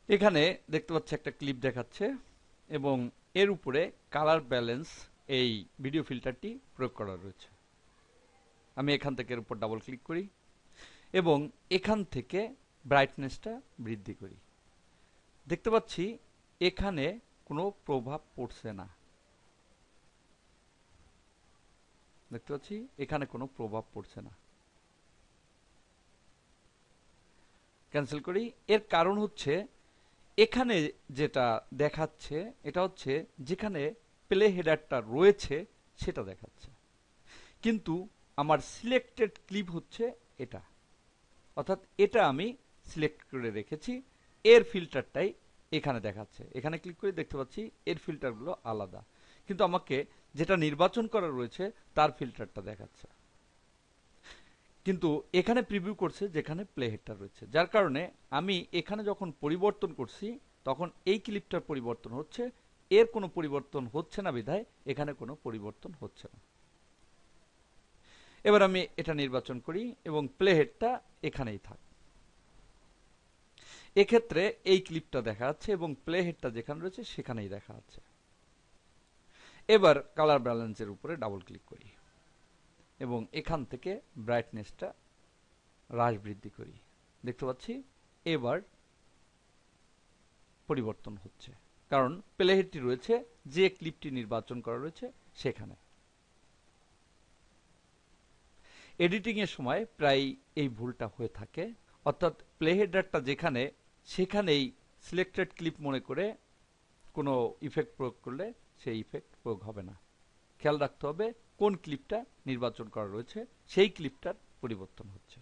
এখানে দেখতে পাচ্ছি একটা ক্লিপ দেখাচ্ছে এবং এর উপরে কালার ব্যালেন্স এই ভিডিও ফিল্টারটি প্রয়োগ করা রয়েছে। আমি এখান থেকে এর উপর ডাবল ক্লিক করি এবং এখান থেকে ব্রাইটনেসটা বৃদ্ধি করি। দেখতে পাচ্ছি এখানে কোনো প্রভাব পড়ছে না। দেখতে পাচ্ছি এখানে কোনো প্রভাব পড়ছে না। ক্যান্সেল করি। এর কারণ হচ্ছে এখানে যেটা দেখাচ্ছে এটা হচ্ছে যেখানে প্লে হেডারটা রয়েছে সেটা দেখাচ্ছে, কিন্তু আমার সিলেক্টেড ক্লিপ হচ্ছে এটা, অর্থাৎ এটা আমি সিলেক্ট করে রেখেছি। এর ফিল্টারটাই এখানে দেখাচ্ছে। এখানে ক্লিক করে দেখতে পাচ্ছি এর ফিল্টারগুলো আলাদা, কিন্তু আমাকে যেটা নির্বাচন করা রয়েছে তার ফিল্টারটা দেখাচ্ছে। কিন্তু এখানে প্রিভিউ করছে যেখানে প্লে হেডটা রয়েছে, যার কারণে আমি এখানে যখন পরিবর্তন করছি তখন এই ক্লিপটার পরিবর্তন হচ্ছে, এর কোনো পরিবর্তন হচ্ছে না বিধায় এখানে কোনো পরিবর্তন হচ্ছে না। এবার আমি এটা নির্বাচন করি এবং প্লে হেডটা এখানেই থাক। এক্ষেত্রে এই ক্লিপটা দেখা যাচ্ছে এবং প্লে হেডটা যেখানে রয়েছে সেখানেই দেখা যাচ্ছে। এবার কালার ব্যালেন্সের উপরে ডাবল ক্লিক করি এবং এখান থেকে ব্রাইটনেসটা হ্রাস বৃদ্ধি করি। দেখতে পাচ্ছি এবার পরিবর্তন হচ্ছে, কারণ প্লে হেডটি রয়েছে যে ক্লিপটি নির্বাচন করা রয়েছে সেখানে। এডিটিং এর সময় প্রায় এই ভুলটা হয়ে থাকে, অর্থাৎ প্লে হেডারটা যেখানে সেখানেই সিলেক্টেড ক্লিপ মনে করে কোনো ইফেক্ট প্রয়োগ করলে সেই ইফেক্ট প্রয়োগ হবে না। খেয়াল রাখতে হবে কোন ক্লিপটা নির্বাচন করা রয়েছে সেই ক্লিপটার পরিবর্তন হচ্ছে।